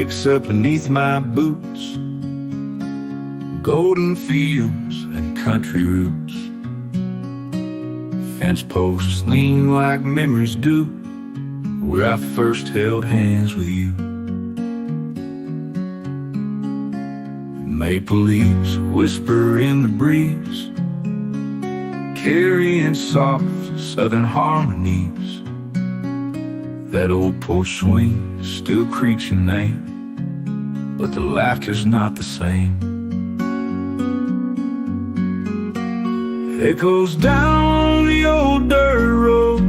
kicks up beneath my boots, golden fields and country routes. Fence posts lean like memories do, where I first held hands with you. Maple leaves whisper in the breeze, carrying soft southern harmonies. That old porch swing still creaks your name, but the laughter's not the same. Echoes down the old dirt road,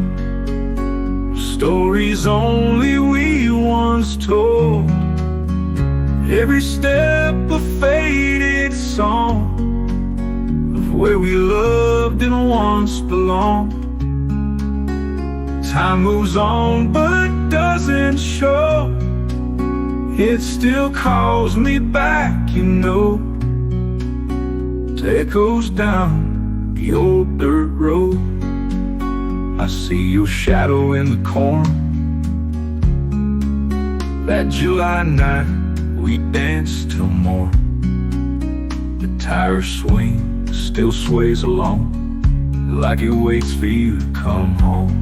stories only we once told. Every step a faded song of where we loved and once belonged. Time moves on but doesn't show, it still calls me back, you know. It echoes down the old dirt road. I see your shadow in the corn. That July night we danced till morn. The tire swing still sways along, like it waits for you to come home.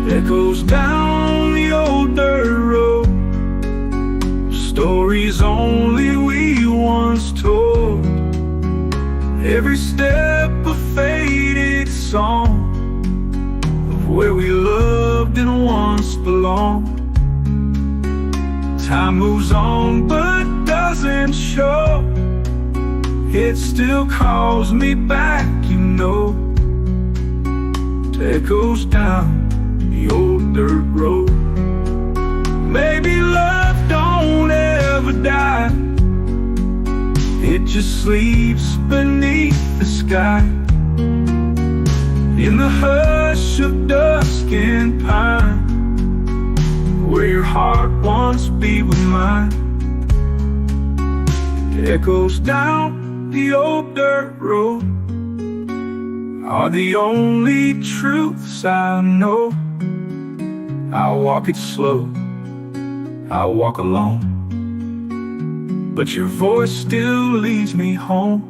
Echoes down the old dirt road, stories only we once told. Every step a faded song of where we loved and once belonged. Time moves on but doesn't show, it still calls me back, you know. It echoes down the old dirt road. Maybe love don't ever die, it just sleeps beneath the sky. In the hush of dusk and pine, where your heart once beat with mine. It echoes down the old dirt road, are the only truths I know. I'll walk it slow, I'll walk alone, but your voice still leads me home.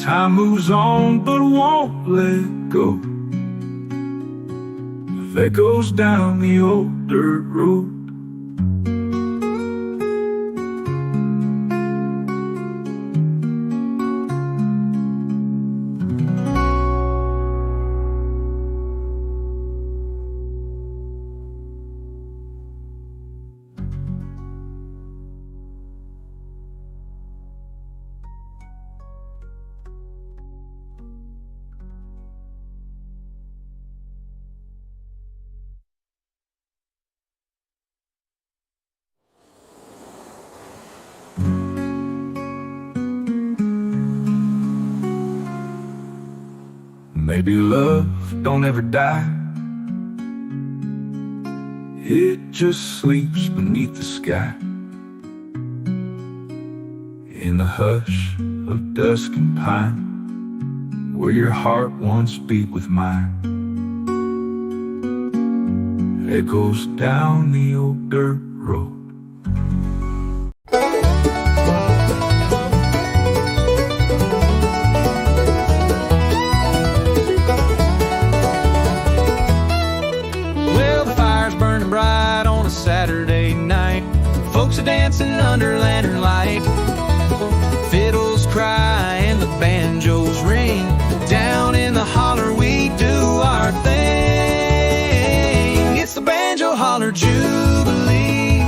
Time moves on but won't let go. That goes down the old dirt road. Maybe love don't ever die, it just sleeps beneath the sky. In the hush of dusk and pine, where your heart once beat with mine. It goes down the old dirt road. Saturday night, folks are dancing under lantern light. Fiddles cry and the banjos ring. Down in the holler we do our thing. It's the Banjo Holler Jubilee,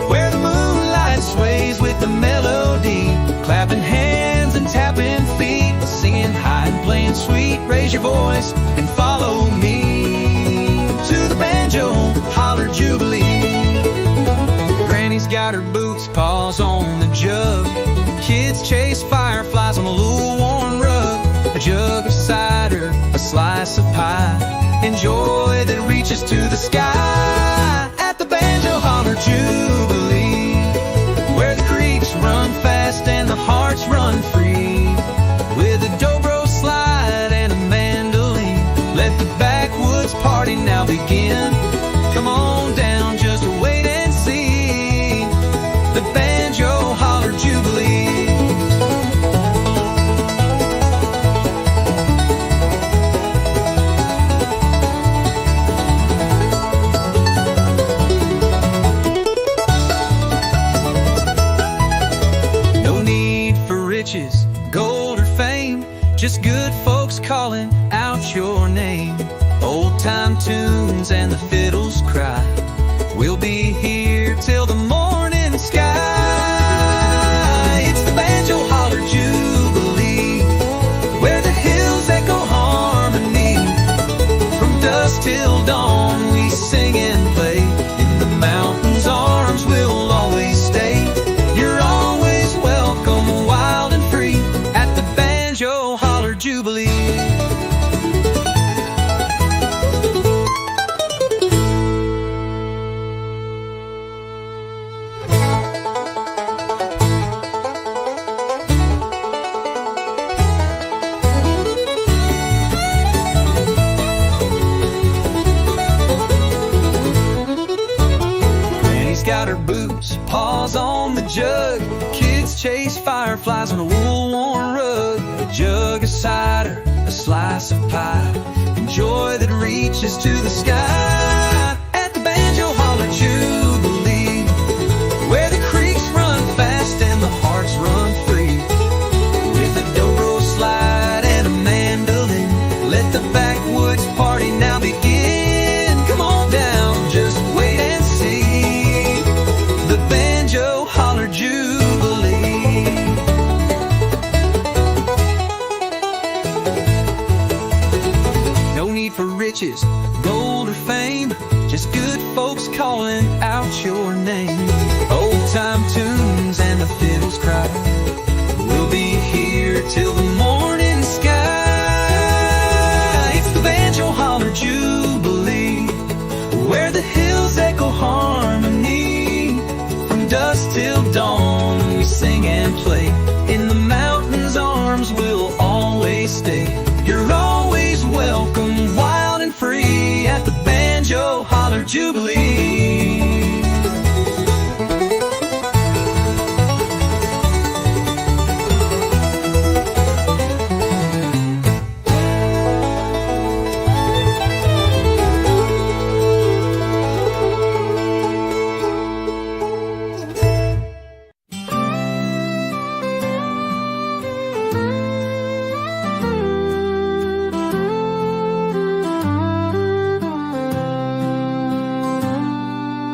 where the moonlight sways with the melody. Clapping hands and tapping feet, singing high and playing sweet. Raise your voice and follow me to the Banjo Holler Jubilee. Granny's got her boots, paws on the jug. Kids chase fireflies on a little worn rug. A jug of cider, a slice of pie, and joy that reaches to the sky. At the Banjo Holler Jubilee, where the creeks run fast and the hearts run free. With a dobro slide and a mandolin, let the backwoods party now begin. the Banjo Holler Jubilee. No need for riches, gold or fame, just good folks calling out your name. Old-time tunes and the fiddles cry, we'll be here till the morning sky. It's the Banjo Holler Jubilee, where the hills echo harmony. From dusk till dawn we sing and play, in the mountains' arms we'll always stay. You're always welcome, wild and free, at the Banjo Holler Jubilee. Got her boots, paws on the jug. Kids chase fireflies on a wool-worn rug. A jug of cider, a slice of pie, and joy that reaches to the sky. At the Banjo Holler Jubilee, where the creeks run fast and the hearts run free. With a dobro slide and a mandolin, let the backwoods party now begin. Come on down, just wait and see. The Banjo Holler Jubilee. No need for riches, gold or fame, just good folks calling out your name. Old-time tunes and the fiddles cry, we'll be here till the morning sky. It's the Banjo Holler Jubilee, where the hills echo harmony. Dusk till dawn we sing and play, in the mountains' arms we'll always stay. You're always welcome, wild and free, at the Banjo Holler Jubilee.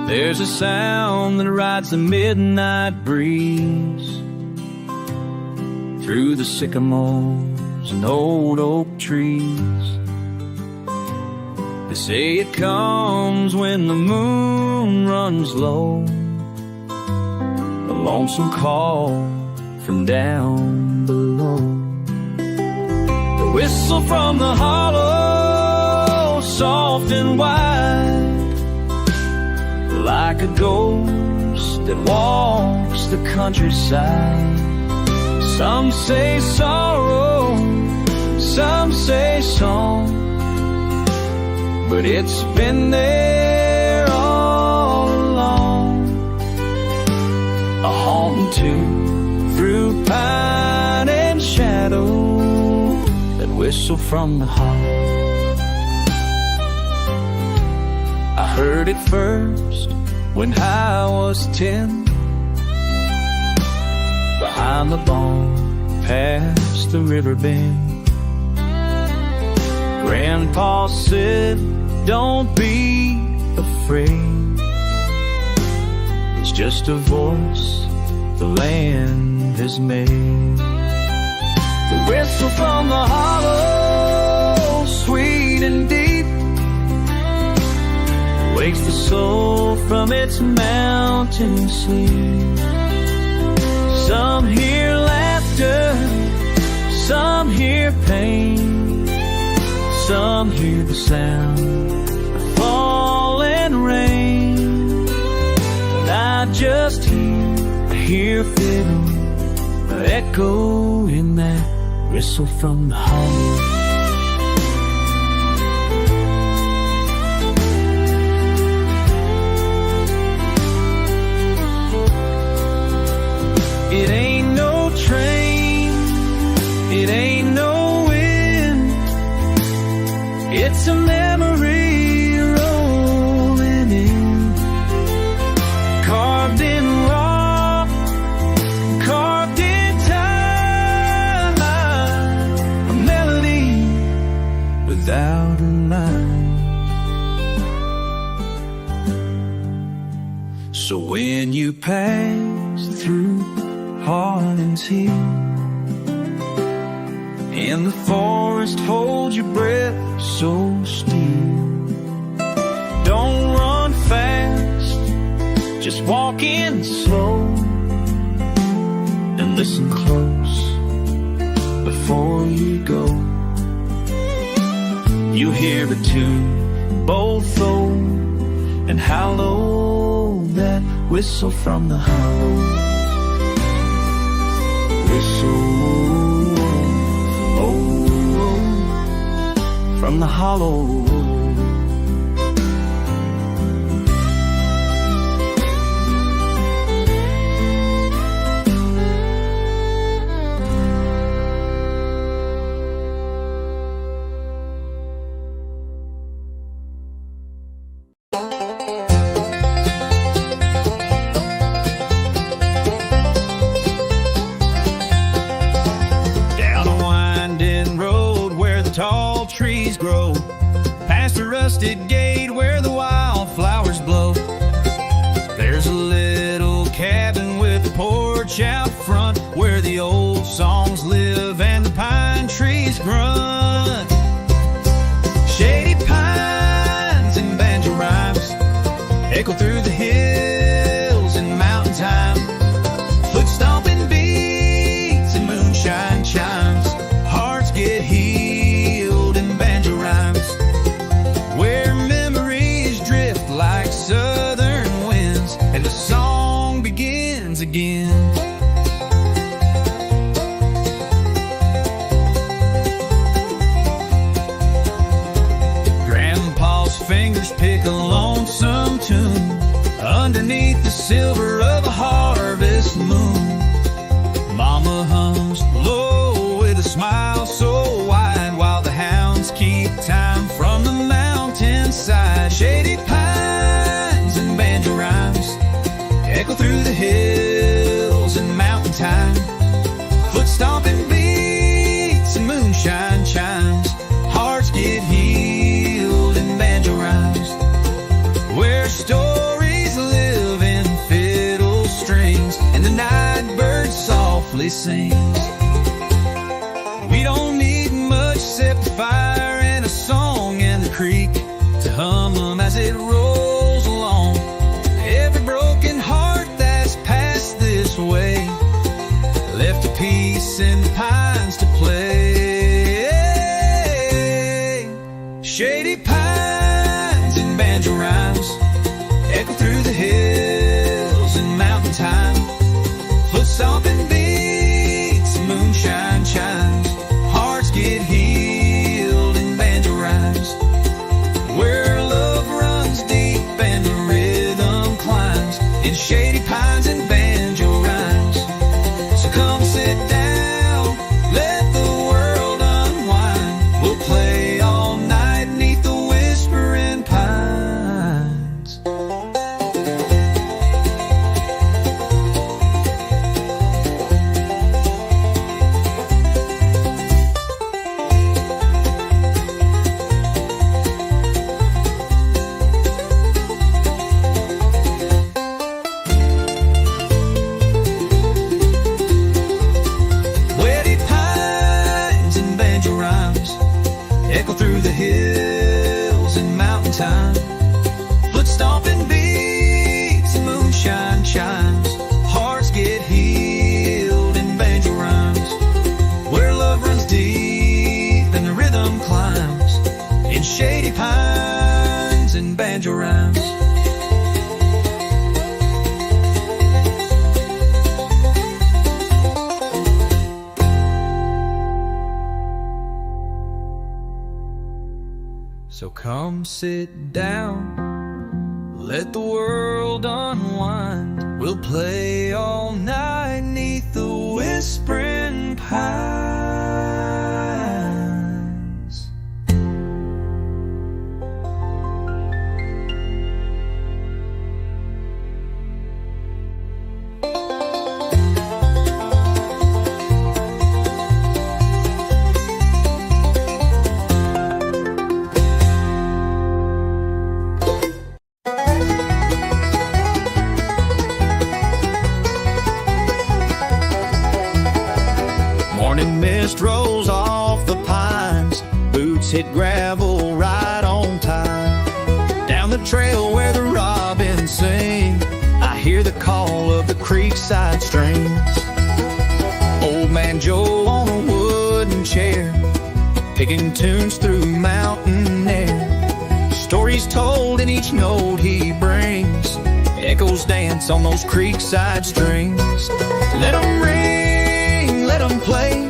There's a sound that rides the midnight breeze through the sycamores and old oak trees. They say it comes when the moon runs low, a lonesome call from down below. The whistle from the hollow, soft and wide, like a ghost that walks the countryside. Some say sorrow, some say song, but it's been there all along. A haunting tune through pine and shadow, that whistle from the hollow. I heard it first when I was 10, behind the barn, past the river bend. Grandpa said, don't be afraid, it's just a voice the land has made. The whistle from the hollow, sweet and deep, wakes the soul from its mountain sleep. Some hear laughter, some hear pain, some hear the sound of falling rain. And I just hear a fiddle echo in that whistle from the hollow. a memory rolling in, carved in rock, carved in time, a melody without a line. So when you pass through Harlan's Hill, and the forest holds your breath so still, don't run fast, just walk in slow and listen close before you go. You'll hear a tune both low and hollow, that whistle from the hollow. Whistle, from the hollow. Down a winding road where the tall trees grow, past a rusted gate where the wildflowers blow. There's a little cabin with a porch out front where the old songs live and the pine trees grunt. Shady pines and banjo rhymes echo through the hills and mountain time. Foot stomping beats and moonshine chimes, hearts get healed in banjo rhymes, where memories drift like southern winds and the song begins again. Grandpa's fingers pick a lonesome tune underneath the silver of a harvest moon. Mama hums low with a smile so wide while the hounds keep time from the mountainside. Shady pines and banjo rhymes echo through the hills and mountain time. Foot stomping beats and moonshine chimes, hearts get healed in banjo rhymes, where stories live in fiddle strings and the night bird softly sings. We don't need much except a fire and a song and the creek to hum them as it rolls along. Every broken heart that's passed this way left a piece in the pines to play. Shady pines and banjo rhymes echo through the hills and mountain time. Foot stomping beats and moonshine chimes, hearts get healed in banjo rhymes, where love runs deep and the rhythm climbs in shady pines and banjo rhymes. So come sit down, let the world unwind. We'll play all night 'neath the whispering pines. Wetty pines and banjo rhymes echo through the hills and mountain time. Foot stomping beats and moonshine chimes, hearts get healed in banjo rhymes, where love runs deep and the rhythm climbs in shady pines and banjo rhymes. So come sit down, let the world unwind. We'll play all night 'neath the whispering pines. Morning mist rolls off the pines, boots hit gravel right on time. Down the trail where the robins sing, I hear the call of the creekside streams. Old man Joe on a wooden chair, picking tunes through mountain air. Stories told in each note he brings, echoes dance on those creekside strings. Let 'em ring, let 'em play,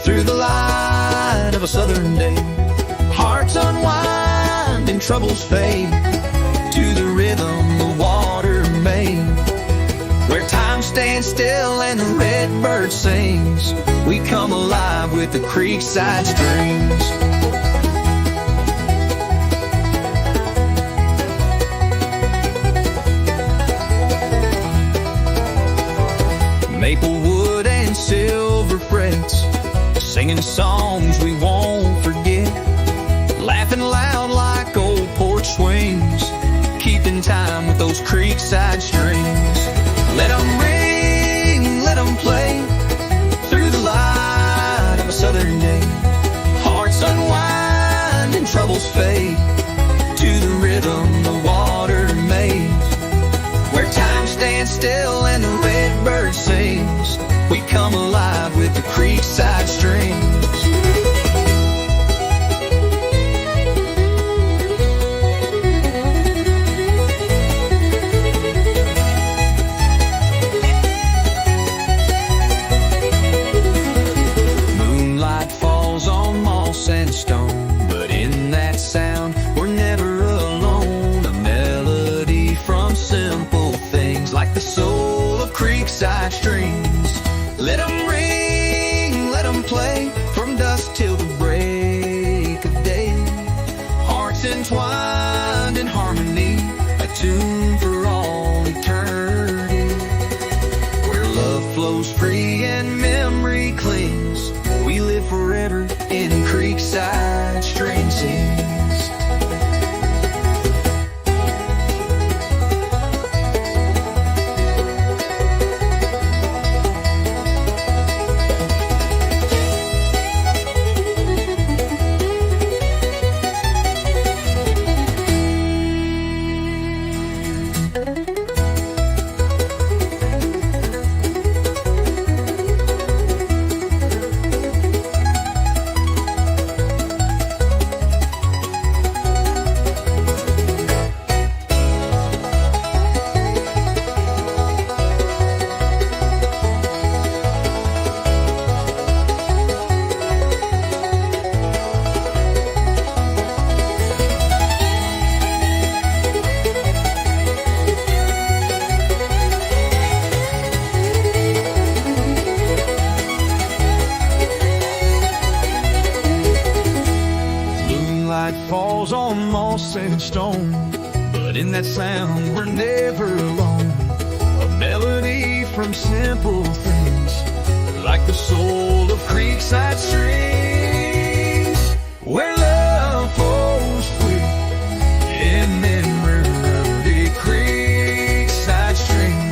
through the light of a southern day. Hearts unwind and troubles fade, to the rhythm the water made. Where time stands still and the redbird sings, we come alive with the creekside strings. Maple wood and silver frets, singing songs we won't forget. Laughing loud like old porch swings, keeping time with those creekside strings. Let 'em ring, let 'em play, through the light of a southern day. Hearts unwind and troubles fade, to the rhythm the water made. Where time stands still and the redbird sings, we come alive with the creekside strings. Moonlight falls on moss and stone, but in that sound we're never alone. A melody from simple things, like the soul of creekside streams. Let 'em ring, let 'em play, from dusk till the break of day. Hearts entwined in harmony, a tune for all eternity. Where love flows free and memory clings, we live forever in creekside string scenes. Falls on moss and stone, but in that sound we're never alone. A melody from simple things, like the soul of creekside strings. Where love flows free in memory of the creekside strings.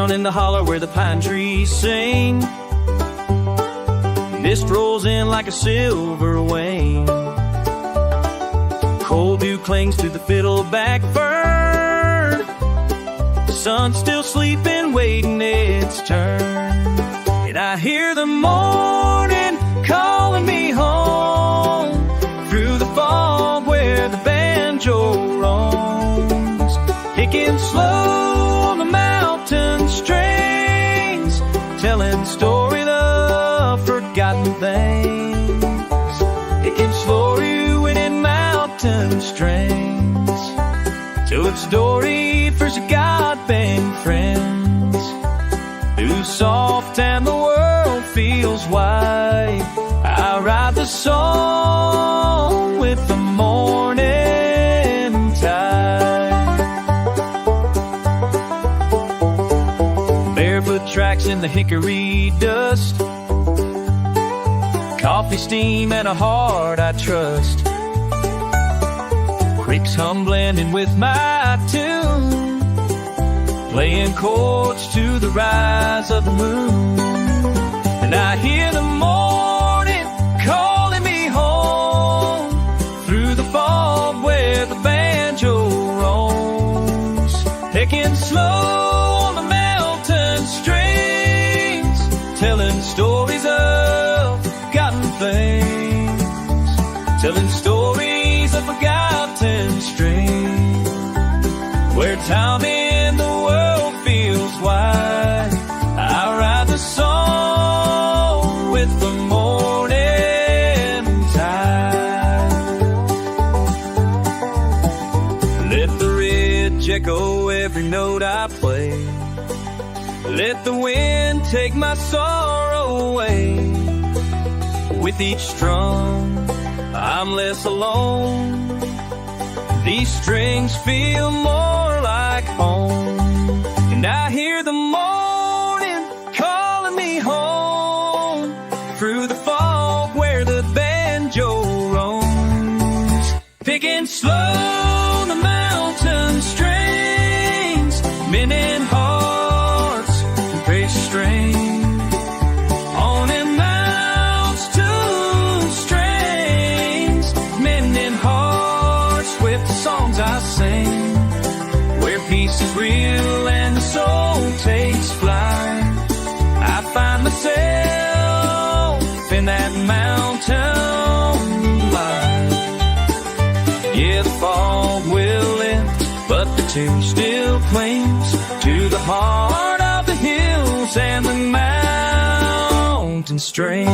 In the holler where the pine trees sing, mist rolls in like a silver wing. Cold dew clings to the fiddleback fern. The sun's still sleeping, waiting its turn. And I hear the morning calling me home, through the fog where the banjo roams, picking slow on the mountain strings, telling story of forgotten things. It can slow you in mountain strings, till it's story for some God-bent friends, who's soft and the world feels wide. I ride the song with the morning tide. of hickory dust, coffee steam and a heart I trust. Creeks hum blending with my tune, playing chords to the rise of the moon. And I hear the morning calling me home through the fog where the banjo roams, picking slow on the mountain strings, telling stories of forgotten things, telling stories of forgotten strings, where time in the world feels wide. I ride the song with the morning tide. Let the ridge echo every note I play, let the wind take my sorrow away. With each strum I'm less alone, these strings feel more like home. And I hear the morning calling me home through the fog where the banjo roams, picking slow the mountain strings, mending hearts and precious strings. On and mounts to strings, mending hearts with the songs I sing, where peace is real and the soul takes flight. I find myself in that mountain light. Yeah, the fog will lift, but the tune still clings to the heart of the hills and the mountain strings.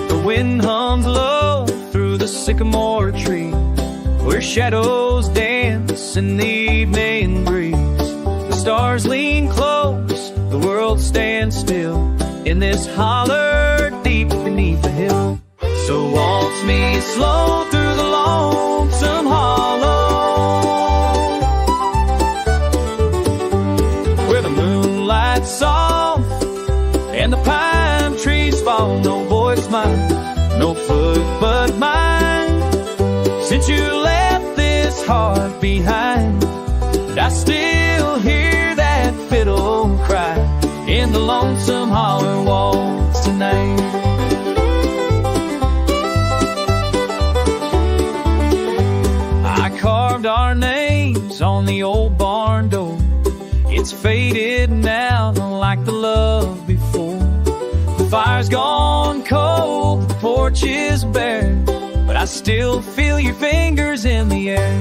The wind hums low through the sycamore tree, where shadows dance in the evening breeze. The stars lean close, the world stands still in this holler deep beneath the hill. So waltz me slow through the lonesome hollow, where the moonlight's soft and the pine trees fall. No voice mine, no foot but mine, since you left this heart behind. I still hear that fiddle cry in the lonesome holler waltz tonight. I carved our names on the old barn door. It's faded now, like the love before. The fire's gone cold, the porch is bare, but I still feel your fingers in the air.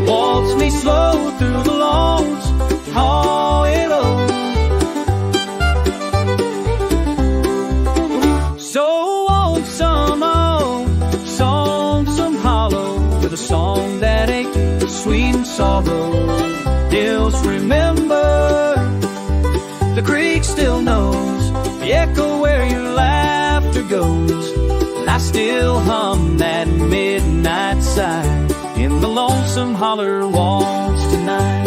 Waltz me slow through the lawns, oh, hello. So lonesome, oh, lonesome hollow, with a song that ain't sweet and sorrow. Hills remember, the creek still knows the echo where your laughter goes. And I still hum that midnight sigh in the lonesome holler waltz tonight.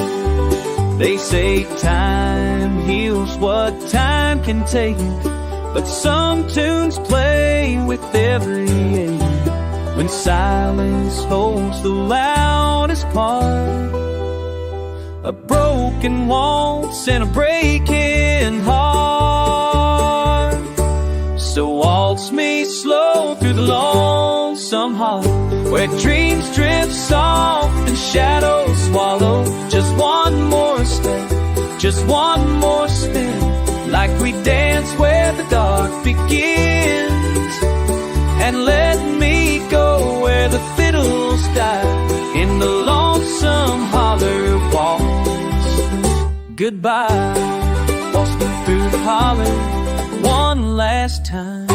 They say time heals what time can take, but some tunes play with every age. When silence holds the loudest part, a broken waltz and a breaking heart. So waltz me slow through the lonesome hollow, where dreams drift soft and shadows swallow. Just one more step, just one more spin, like we dance where the dark begins. And let me go where the fiddles die in the lonesome holler waltz. Goodbye, waltz me through the holler one last time.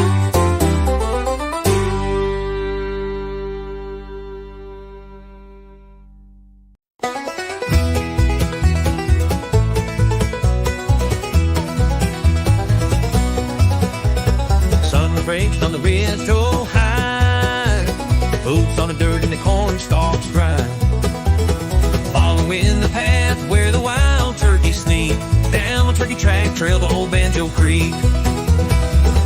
brakes on the ridge toe high. Boots on the dirt and the corn stalks grind. Following the path where the wild turkeys sneak down the turkey track trail to old Banjo Creek.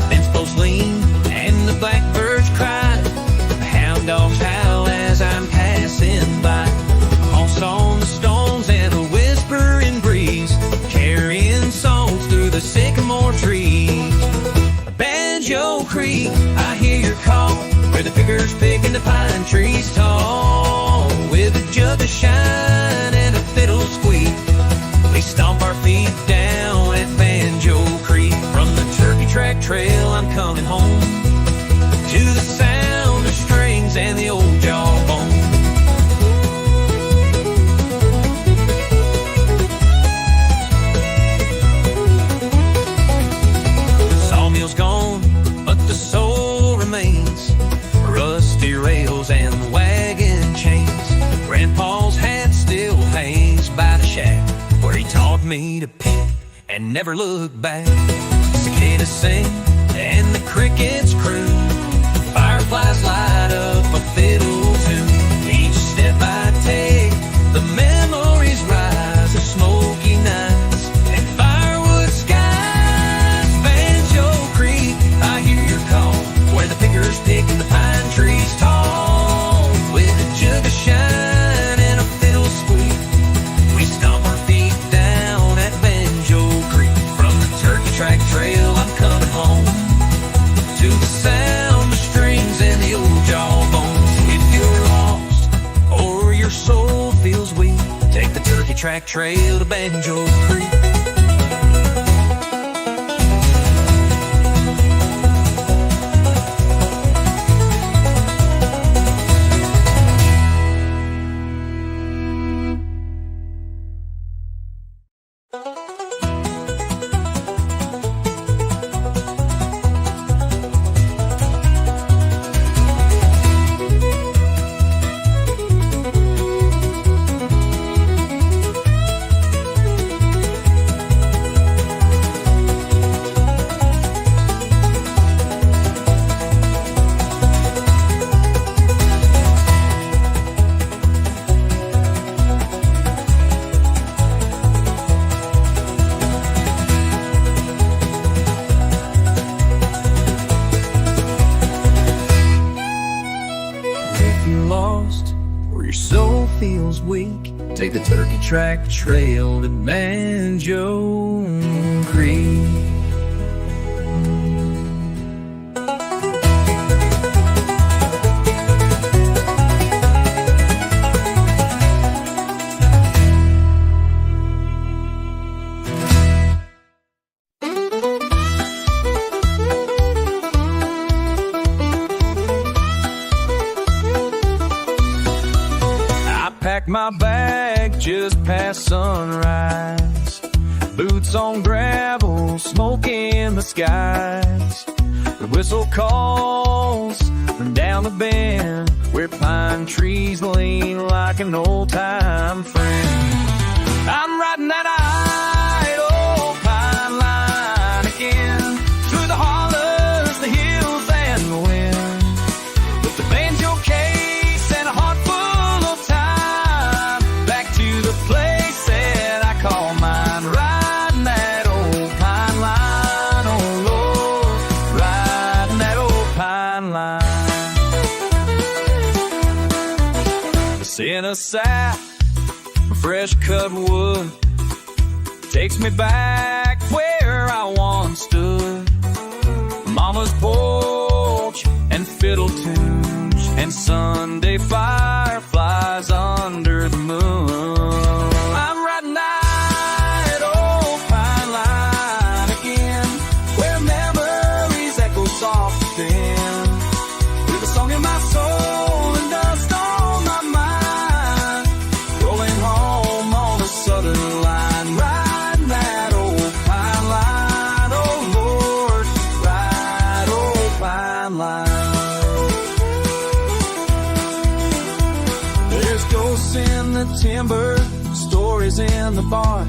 Then flows lean and the blackbirds cry. The hound dogs howl as I'm passing by. Moss on the stones and a whispering breeze, carrying songs through the sycamore trees. Banjo Creek, I hear your call, where the pickers picking the pine trees tall. With a jug of shine and a fiddle squeak, we stomp our feet down at Banjo Creek. From the turkey track trail I'm coming home, to the sound of strings and the old jawbone. Sawmill's gone, but the soul remains. Rusty rails and wagon chains. Grandpa's hat still hangs by the shack where he taught me to pick and never look back. Cicadas sing and the crickets croon. Fireflies light up a fiddle tune. Each step I take, the memories rise of smoky nights and firewood skies. Banjo Creek, I hear your call, where the pickers picking the pine trees tall. With a jug of shine and a fiddle squeak, we stomp our feet down at Banjo Creek. From the turkey track trail I'm coming home, to the sound of strings and the old jawbones. If you're lost or your soul feels weak, take the turkey track trail to Banjo Creek. Lost or your soul feels weak, take the turkey track trail to Banjo Creek. Packed my bag just past sunrise. Boots on gravel, smoke in the skies. The whistle calls from down the bend, where pine trees lean like an old-time friend. I'm riding that idle pine line again, through the hollers, the hills, and the wind. With the banjo case and a heart full of time, back to the place that I call mine. Riding that old pine line, oh Lord, riding that old pine line. The scent of sap, fresh cut wood, takes me back where I once stood. Mama's porch and fiddle tunes and Sunday fireflies under the moon. I'm riding that old pine line again, where memories echo soft and thin, with a song in my soul and dust on my mind, rolling home on the southern line. Riding that old pine line, oh Lord, ride old pine line. There's ghosts in the timber, stories in the barn,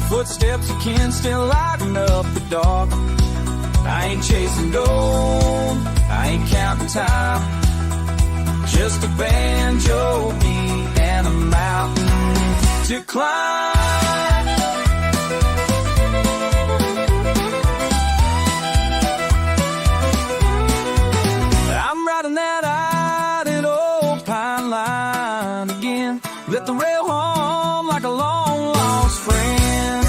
footsteps of kin still lighting up the dark. I ain't chasing gold, just a banjo, me and a mountain to climb. I'm riding that idle old pine line again. Let the rail hum like a long lost friend.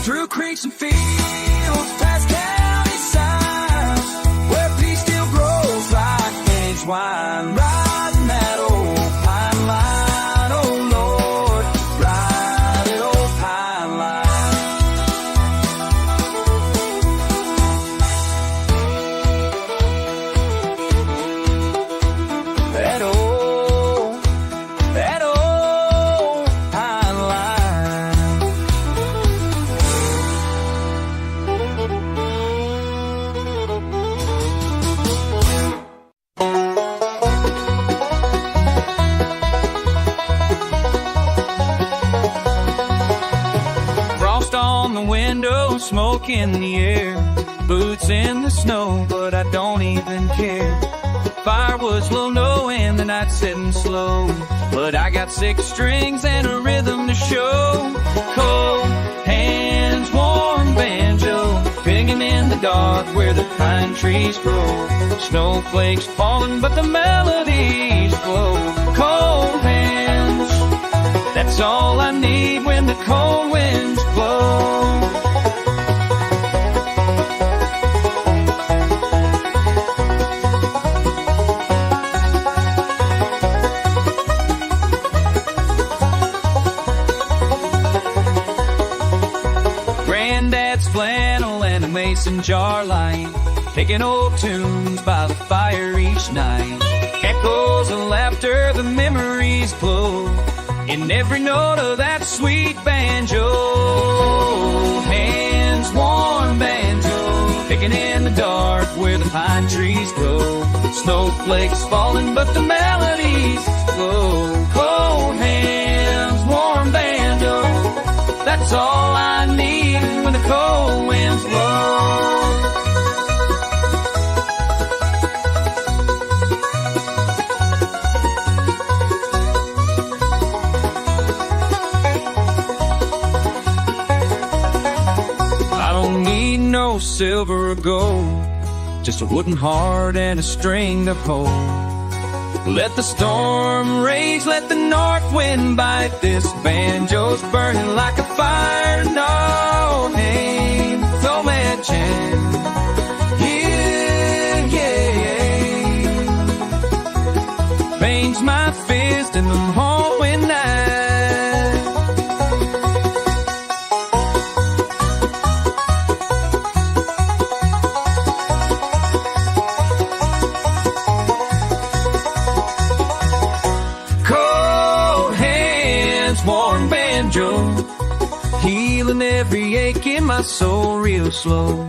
Through creeks and fields, past county signs, where peace still grows like aged wine. Riding that old pine line, oh Lord, ride that old pine line. That old pine line. Frost on the window, smoke in the air, boots in the snow, but I don't even care. Firewood's low, no, and the night's setting slow, but I got 6 strings and a rhythm to show. Cold hands, warm banjo, picking in the dark where the pine trees grow. Snowflakes falling, but the melodies glow. Cold hands, that's all I need when the cold winds blow. Granddad's flannel and a mason jar light, picking old tunes by the fire each night. Echoes of laughter, the memories glow in every note of that sweet banjo. Hands, warm banjo, picking in the dark where the pine trees grow. Snowflakes falling, but the melodies glow. Cold hands, warm banjo, that's all I need when the cold winds blow. I don't need no silver or gold, just a wooden heart and a string to hold. Let the storm rage, let the north wind bite. This banjo's burning like a fire. No name, no man chance. Yeah, yeah. Bangs my fist in the hallway night. Warm banjo, healing every ache in my soul real slow.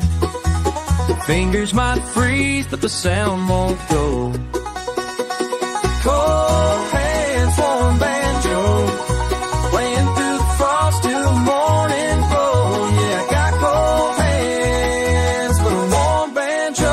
Fingers might freeze, but the sound won't go. Cold hands, warm banjo, playing through the frost till the morning glow. Yeah, I got cold hands, but a warm banjo.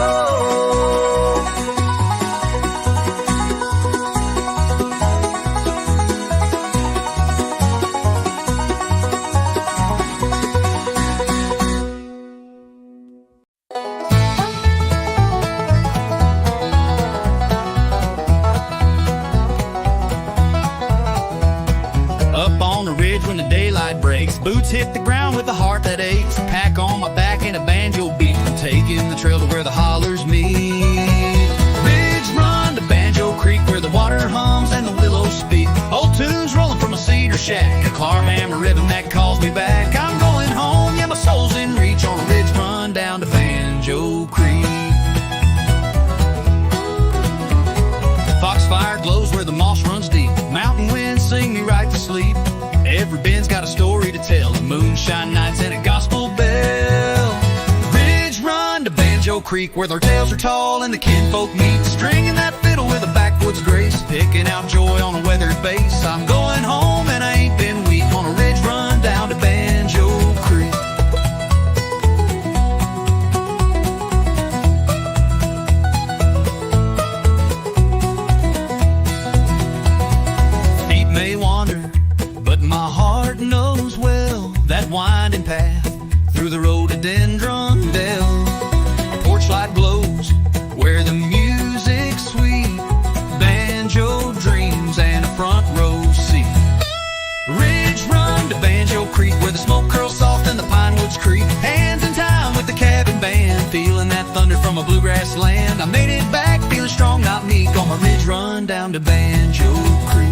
When the daylight breaks, boots hit the ground with a heart that aches. Pack on my back and a banjo beat, I'm taking the trail to where the hollers meet. Ridge run to Banjo Creek where the water hums and the willows speak. Old tunes rolling from a cedar shack, a claw hammer rhythm that calls me back. I'm going home, yeah, my soul's in reach on a ridge run down to Banjo Creek. Foxfire glows where the moss runs deep. Mountain winds sing me right to sleep. Every bend's got a story to tell, the moonshine nights and a gospel bell. Ridge run to Banjo Creek where their tales are tall and the kinfolk meet. Stringing that fiddle with a backwoods grace, picking out joy on a weathered bass. I'm going home and I ain't been weak on a ridge run down to Banjo Creek. bluegrass land. I made it back feeling strong, not meek, on my ridge run down to Banjo Creek.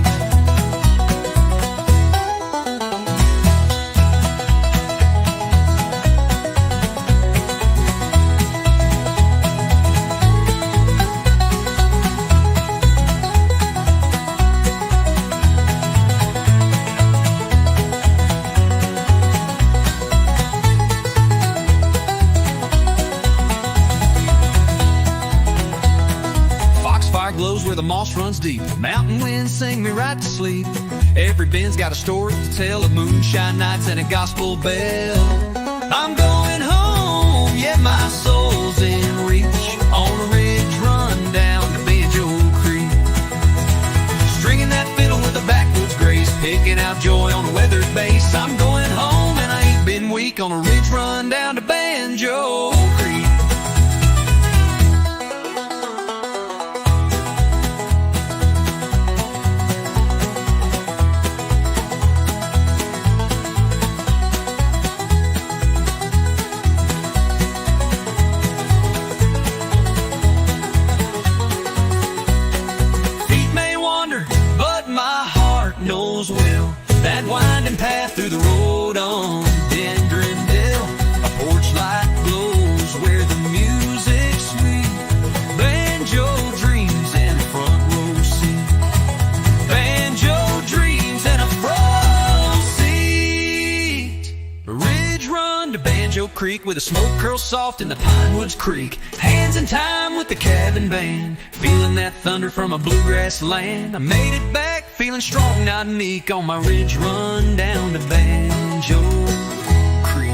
Glows where the moss runs deep. Mountain winds sing me right to sleep. Every bend's got a story to tell of moonshine nights and a gospel bell. I'm going home, yeah, my soul's in reach, on a ridge run down to Banjo Creek. Stringing that fiddle with a backwoods grace, picking out joy on a weathered bass. I'm going home and I ain't been weak, on a ridge run down to Banjo Creek. Knows well that winding path through the road on Dendrindale. A porch light glows where the music's sweet. Banjo dreams in a front row seat. Banjo dreams in a front seat. A ridge run to Banjo Creek where the smoke curls soft in the pine woods creek. Hands in time with the cabin band, feeling that thunder from a bluegrass land. I made it back feeling strong, not meek, on my ridge run down to Banjo Creek.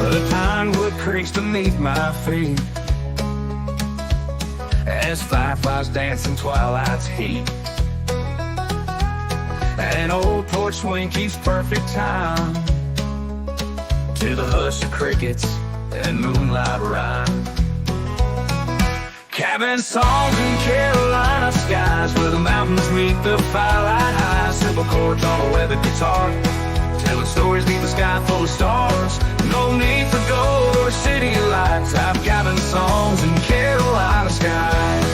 The pinewood creaks beneath my feet as fireflies dance in twilight's heat. An old porch swing keeps perfect time to the hush of crickets and moonlight rhyme. Cabin songs in Carolina skies where the mountains meet the firelight highs. Simple chords on a weathered guitar, telling stories beneath the sky full of stars. No need for gold or city lights. I've cabin songs in Carolina skies.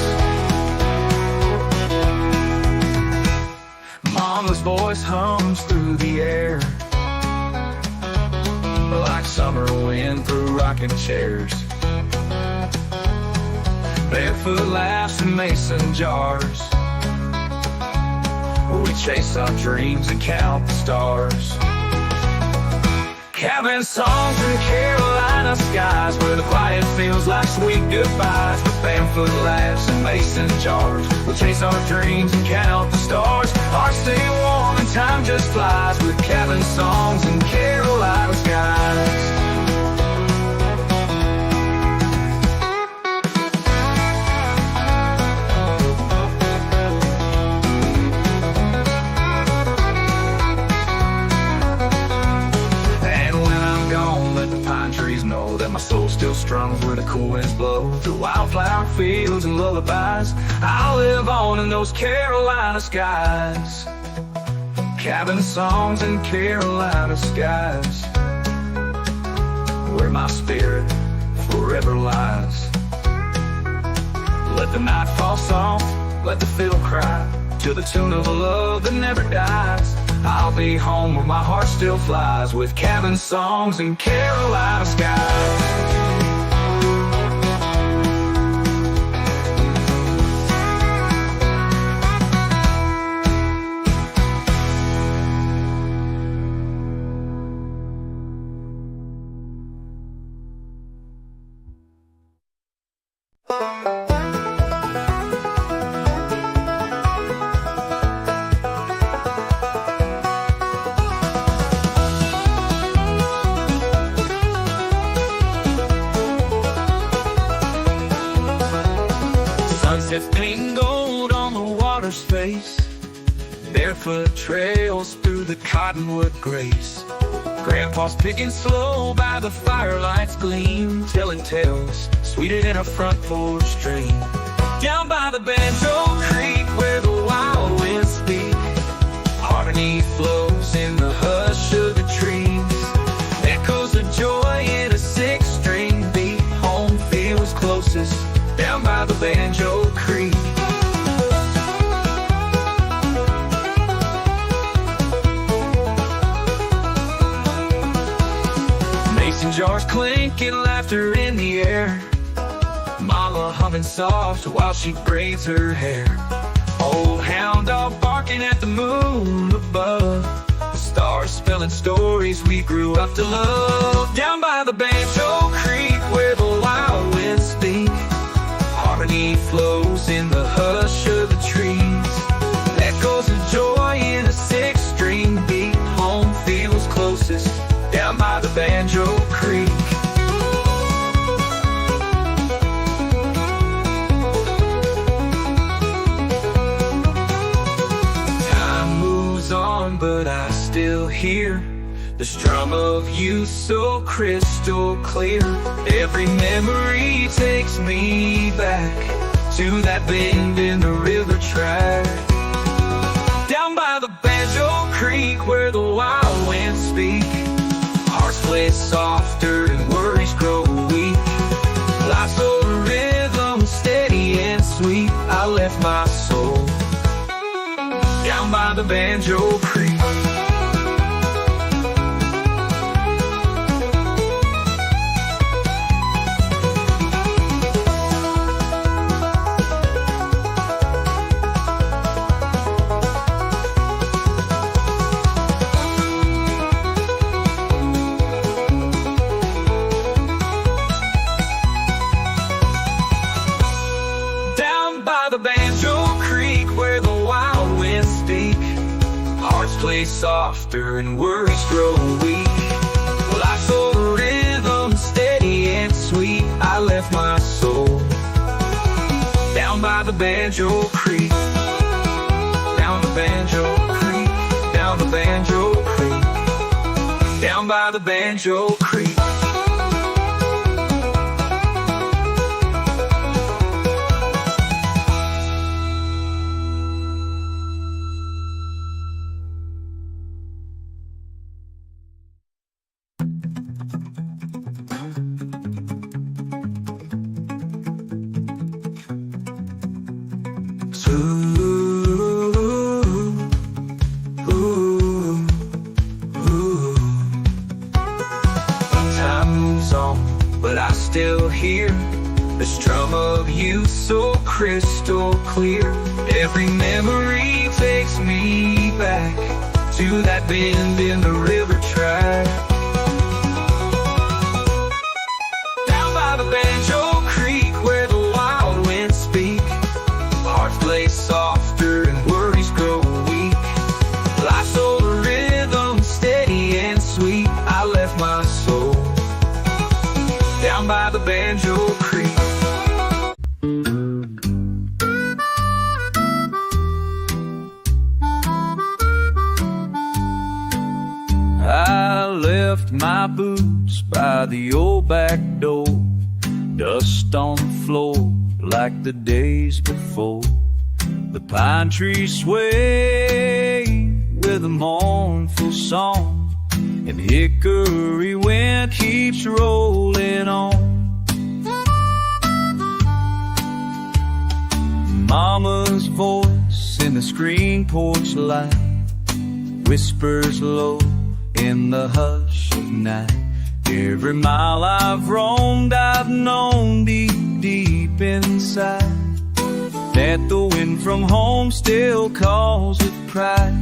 Mama's voice hums through the air like summer wind through rocking chairs. Barefoot laughs in mason jars. We chase our dreams and count the stars. Cabin songs in Carolina skies where the quiet feels like sweet goodbyes. With barefoot laughs and mason jars, we'll chase our dreams and count the stars. Hearts stay warm and time just flies with cabin songs in Carolina skies. Know that my soul still strums where the cool winds blow through wildflower fields and lullabies. I live on in those Carolina skies. Cabin songs in Carolina skies where my spirit forever lies. Let the night fall soft, let the fiddle cry to the tune of a love that never dies. I'll be home where my heart still flies with cabin songs in Carolina skies. Sunsets painting gold on the water's face. Barefoot trails through the cottonwood grace. Grandpa's picking slow by the firelight's gleam, telling tales sweeter than a front porch dream. Down by the Banjor Creek where the wild winds speak, harmony flows in the hush of the trees. Echoes of joy in a six-string beat, home feels closest down by the Banjor Creek. Mason jars clinking, laughter in the air, Mama humming soft while she braids her hair. Old hound dog barking at the moon above, the stars spelling stories we grew up to love. Down by the Banjor Creek where the wild winds speak, harmony flows in the hush of the trees. Echoes of joy in a six-string beat, home feels closest down by the Banjor Creek. But I still hear the strum of you so crystal clear. Every memory takes me back to that bend in the river track. Down by the Banjor Creek where the wild winds speak, hearts play softer and worries grow weak. Life's a rhythm steady and sweet. I left my soul down by the Banjor Creek. Down by the Banjor Creek where the wild winds speak, hearts play softer and worries grow weak. Life's a rhythm steady and sweet. I left my soul down by the Banjor Creek. Down the Banjor Creek, down the Banjor Creek, down by the Banjor Creek. Time moves on, but I still hear the strum of you so crystal clear. Every memory takes me back to that bend in the river track. Down by the Banjor Creek where the wild winds speak, hearts play softer and worries grow weak. Life's a rhythm steady and sweet. I left my soul down by the Banjor Creek. I left my boots by the old back door, dust on the floor like the days before. The pine trees sway with a mournful song, and hickory wind keeps rolling on. Mama's voice in the screen porch light whispers low in the hush of night. Every mile I've roamed, I've known deep, deep inside that the wind from home still calls with pride.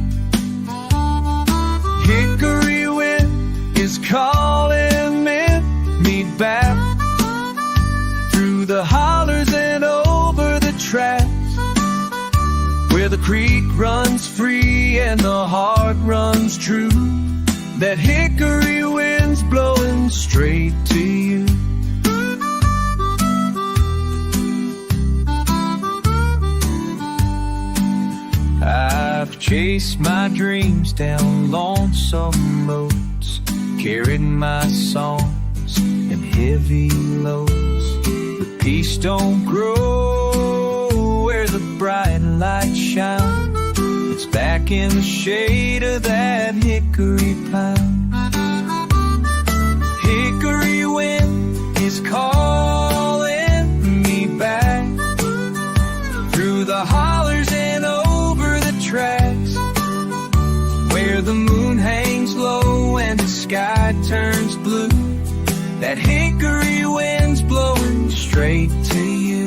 Hickory wind is calling me back through the hollers and over the tracks, where the creek runs free and the heart runs true. That hickory wind's blowing straight to you. I've chased my dreams down lonesome roads, carried my songs and heavy loads. But peace don't grow where the bright light shines. It's back in the shade of that hickory pine. Hickory wind is calling me back through the hollers and over the tracks, where the moon hangs low and the sky turns blue. That hickory wind's blowing straight to you.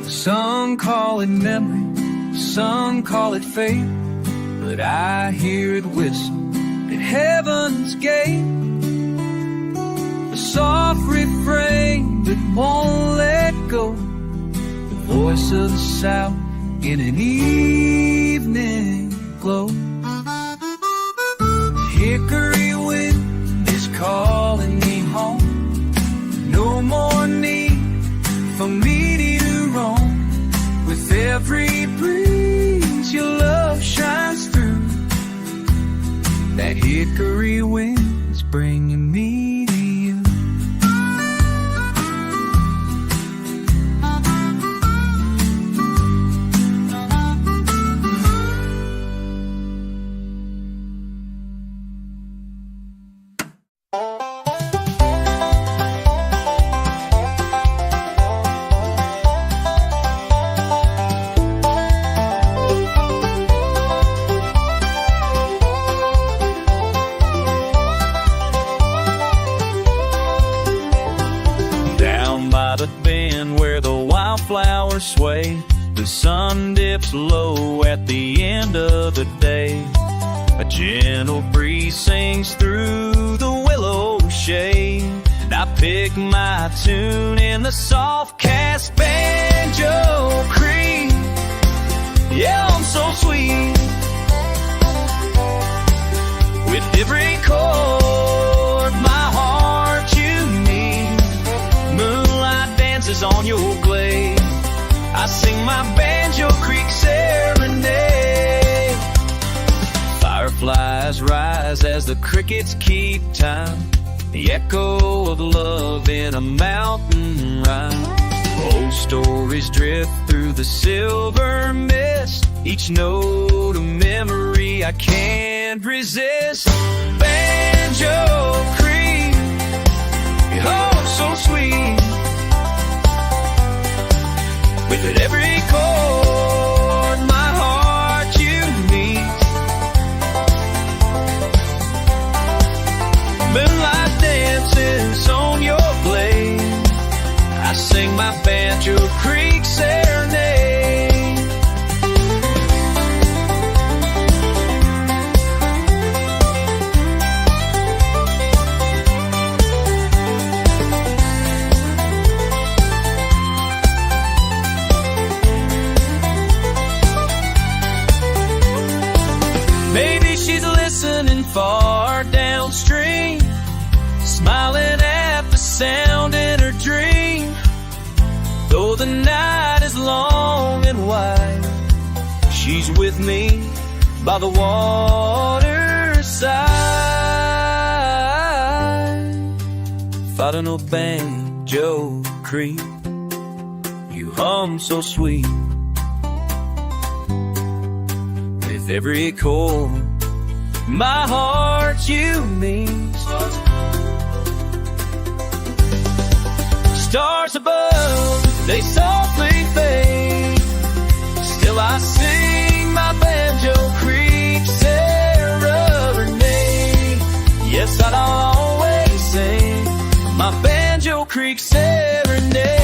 Some call it memory, some call it fate, but I hear it whistle at heaven's gate. A soft refrain that won't let go, the voice of the South in an evening glow. Hickory wind is calling me home. No more need for me to roam. With every breeze your love shines through. That hickory wind's bringing me to you. Flowers sway, the sun dips low at the end of the day. A gentle breeze sings through the willow shade, and I pick my tune in the soft cast banjo creek. Yeah, I'm so sweet. With every chord my heart you need, moonlight dances on your glade. I sing my Banjo Creek serenade. Fireflies rise as the crickets keep time, the echo of love in a mountain rhyme. Old stories drift through the silver mist, each note a memory I can't resist. Banjo Creek, oh so sweet. With it every chord my heart you meet, moonlight dances on your blade. I sing my Banjo Creek serenade. Maybe she's listening far downstream, smiling at the sound in her dream. Though the night is long and wide, she's with me by the waterside. Fighting a Banjo Creek, you hum so sweet. With every chord my heart you meet. Stars above, they softly fade, still I sing my Banjo Creek serenade. Yes, I'll always sing my Banjo Creek serenade.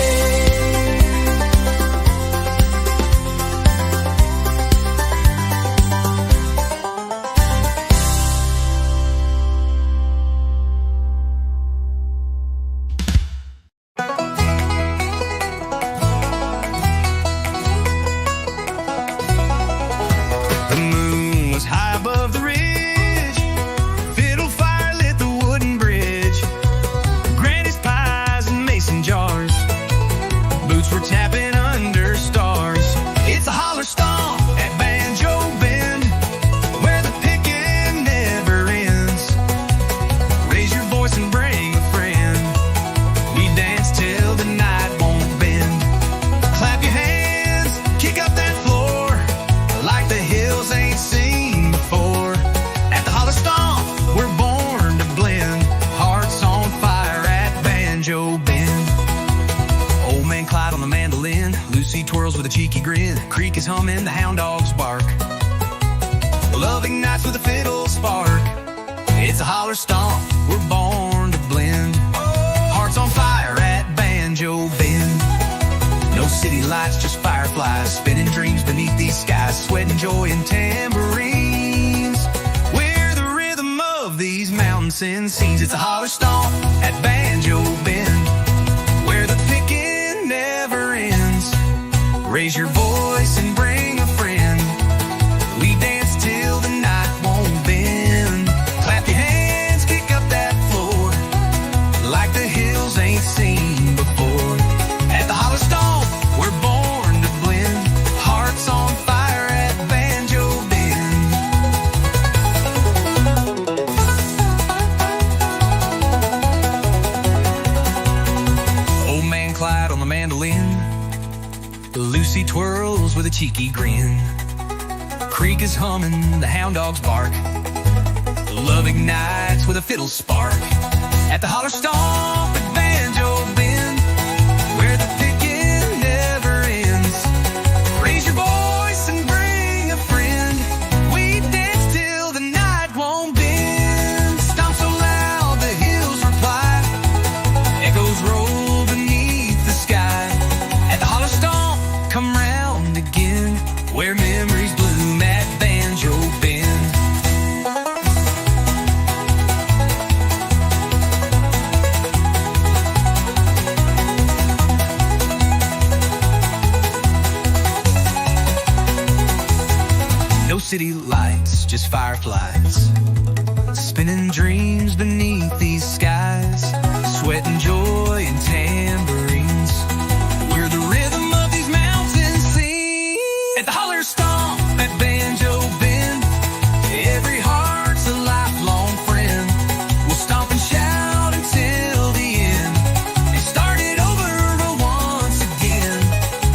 cheeky grin. Creek is humming, the hound dogs bark. Loving nights with a fiddle spark. It's a holler stomp, we're born to blend. Hearts on fire at Banjo Bend. No city lights, just fireflies, spinning dreams beneath these skies. Sweat and joy and tambourines. We're the rhythm of these mountains and seas. It's a holler stomp at Banjo Bend, where the picking never ends. Raise your voice and bring a friend. We dance till the night won't bend. Clap your hands, kick up that floor, like the hills ain't seen before. At the holler stomp, we're born to blend. Hearts on fire at Banjo Bend. Old man Clyde on the mandolin. Lucy twirls with a cheeky grin. Creek is humming, the hound dogs bark. Love ignites with a fiddle spark. At the holler stomp at Banjo Bend, where the picking never ends. Raise your voice and bring a friend. We dance till the night won't bend. Stomp so loud the hills reply. Echoes roll beneath the sky. At the holler stomp, come round again, where memories bloom at Banjo Bend. No city lights, just fireflies, spinning dreams beneath these skies. Sweat and joy and tambourines. We're the rhythm of these mountains sing. At the holler stomp at Banjo Bend, every heart's a lifelong friend. We'll stomp and shout until the end, and start it over once again.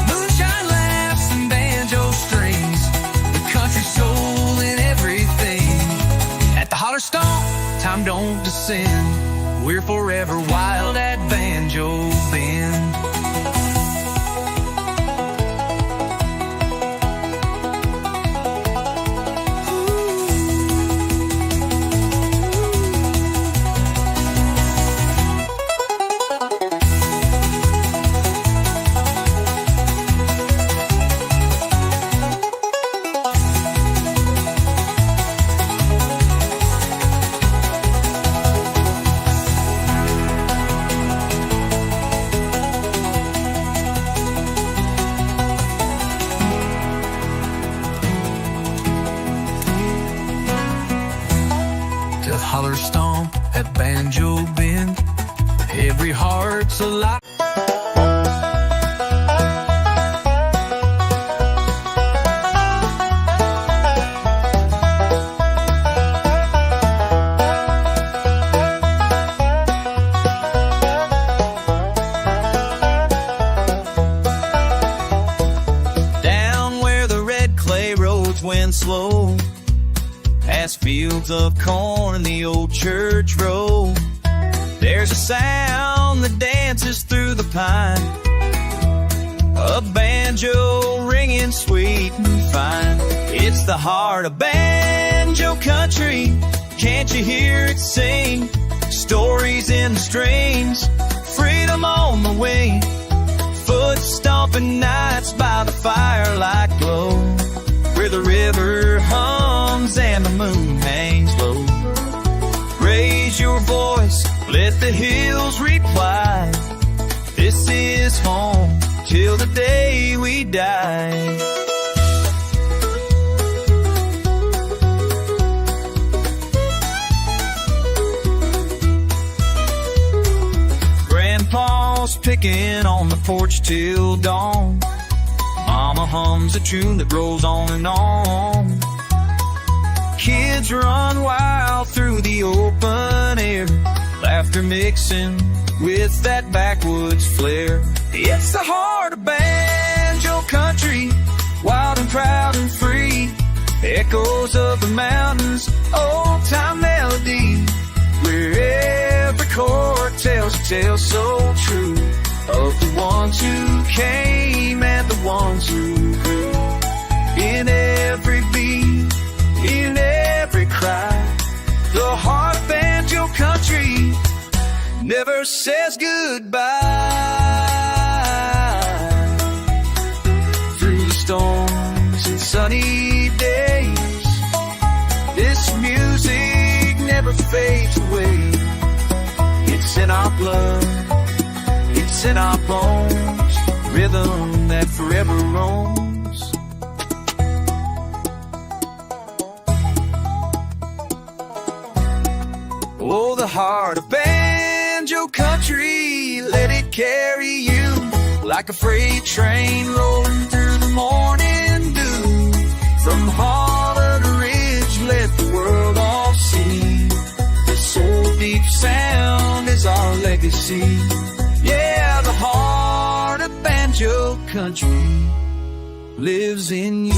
Moonshine laughs and banjo strings, the country soul in everything. At the holler stomp, time don't descend. We're forever wild at Banjo Bend. The holler stomp at Banjo Bend, every heart's alive. Down where the red clay roads went slow, past fields of corn, the old church road. There's a sound that dances through the pine, a banjo ringing sweet and fine. It's the heart of banjo country, can't you hear it sing? Stories in the strings, freedom on the way. Foot stomping nights by the firelight glow, where the river hums and the moon hangs low. Raise your voice, let the hills reply. This is home till the day we die. Grandpa's picking on the porch till dawn. Mama hums a tune that rolls on and on. Kids run wild through the open air, laughter mixing with that backwoods flair. It's the heart of banjo country, wild and proud and free. Echoes of the mountains, old time melody, where every chord tells a tale so true of the ones who came and the ones who never says goodbye. Through the storms and sunny days, this music never fades away. It's in our blood, it's in our bones, rhythm that forever roams. Oh, the heart of banjo country, let it carry you like a freight train rolling through the morning dew. From hollow to ridge, let the world all see the soul deep sound is our legacy. Yeah, the heart of banjo country lives in you.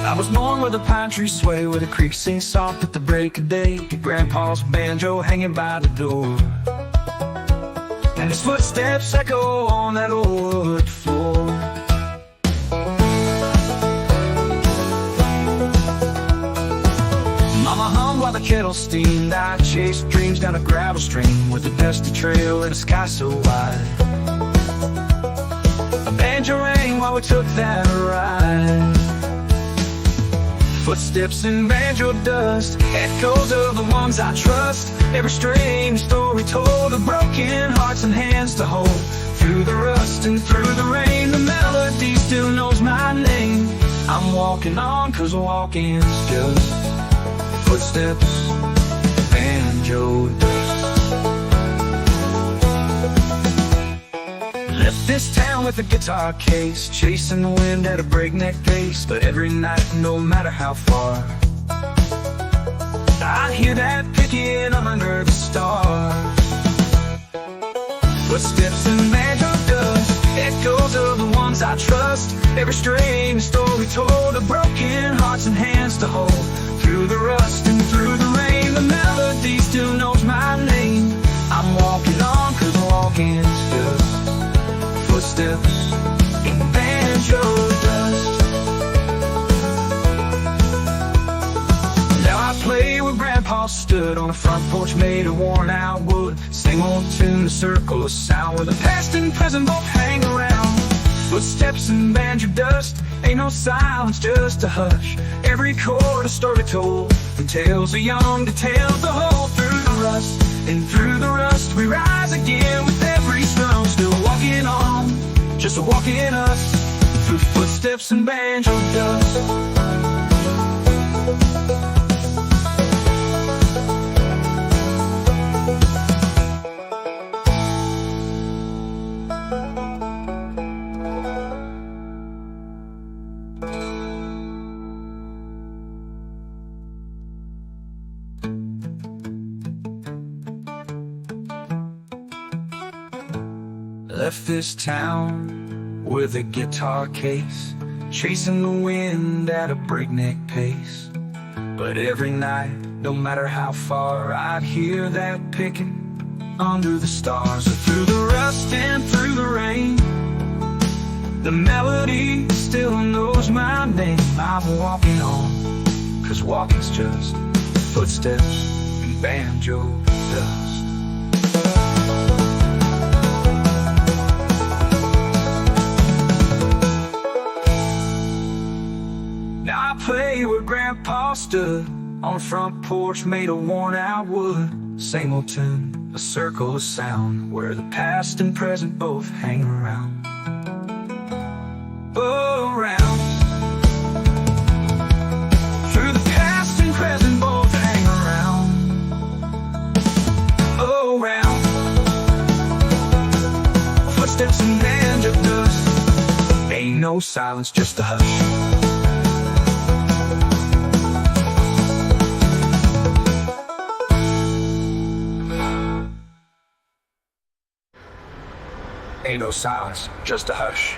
I was born where the pine trees sway, where the creek sings soft at the break of day. Grandpa's banjo hanging by the door, and his footsteps echo on that old wood floor. Mama hummed while the kettle steamed. I chased dreams down a gravel stream with a dusty trail and a sky so wide. A banjo rang while we took that ride. Footsteps in banjo dust, echoes of the ones I trust. Every strange story told of broken hearts and hands to hold. Through the rust and through the rain, the melody still knows my name. I'm walking on, 'cause walking's just footsteps, banjo dust. Left this town with a guitar case, chasing the wind at a breakneck pace. But every night, no matter how far, I hear that picking under the stars. Footsteps in banjo dust, echoes of the ones I trust. Every strange story told of broken hearts and hands to hold. Through the rust and through the rain, the melody still knows my name. I'm walking on, 'cause walking's just footsteps in banjo dust. Now I play where Grandpa stood, on a front porch made of worn out wood. Same old tune, the circle of sound, where the past and present both hang around. Footsteps in banjo dust, ain't no silence, just a hush. Every chord a story told, from tales of young to tales to hold. Through the rust and through the rust, we rise again with every stone. Still walking on, just walking us, through footsteps and banjo dust. Left this town with a guitar case, chasing the wind at a breakneck pace. But every night, no matter how far, I'd hear that picking under the stars. Through the rust and through the rain, the melody still knows my name. I'm walking on, 'cause walking's just footsteps and banjo dust. I play where Grandpa stood, on a front porch made of worn out wood. Same old tune, a circle of sound, where the past and present both hang around. Oh, around. Through the past and present both hang around. Oh, around. Footsteps in banjo dust, ain't no silence, just a hush. Ain't no silence, just a hush.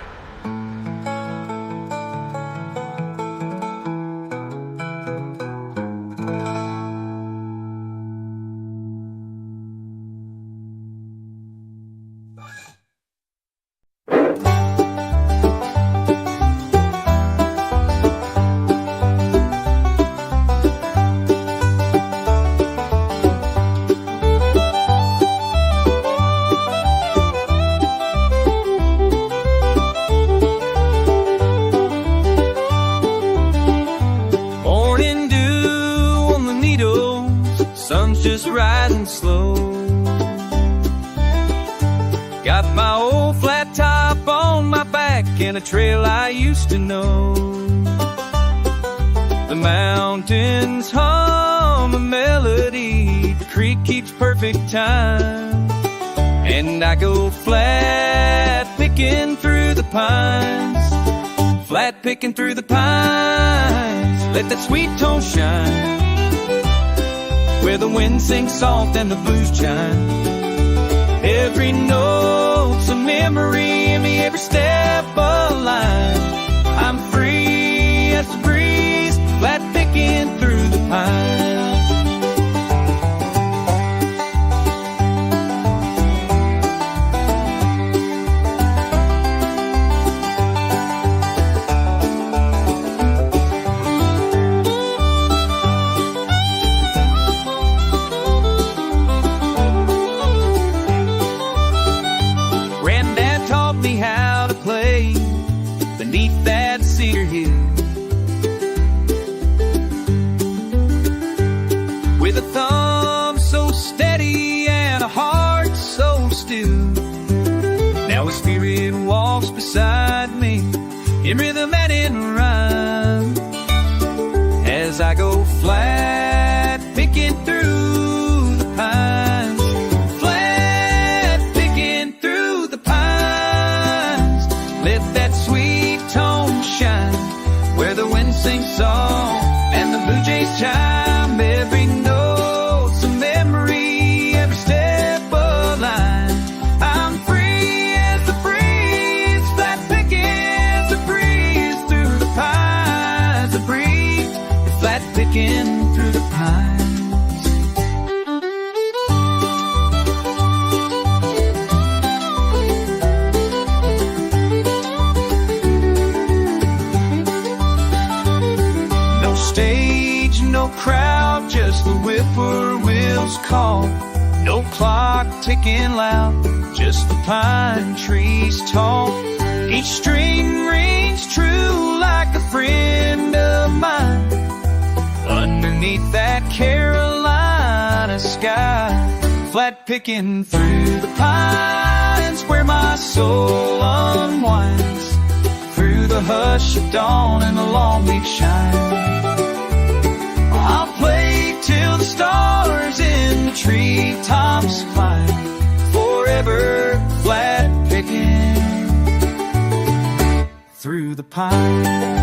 Just rising slow. Got my old flat top on my back and a trail I used to know. The mountains hum a melody, the creek keeps perfect time, and I go flat picking through the pines. Flat picking through the pines, let that sweet tone shine, where the wind sings soft and the blues chime. Every note's a memory in me, every step a line. I'm free as the breeze, flat picking through the pines. Beneath that cedar hill, with a thumb so steady and a heart so still. Now a spirit walks beside me in rhythm and in rhyme, as I go flat picking through the pines. Flat picking through the pines, let that sweet tone shine, where the wind sings soft and the blue jays chime. Every note's a memory, every step a line. I'm free as the breeze, flat picking the breeze through the pines. The breeze, flat picking through the pines. Stage, no crowd, just the whippoorwill's call. No clock ticking loud, just the pine trees tall. Each string rings true like a friend of mine, underneath that Carolina sky. Flat picking through the pines, where my soul unwinds, through the hush of dawn and the long leaf shine. I'll play till the stars in the treetops climb, forever flat picking through the pine.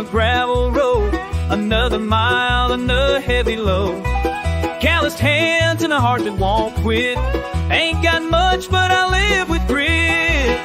Gravel road, another mile, another heavy load. Calloused hands and a heart that won't quit. Ain't got much, but I live with grit.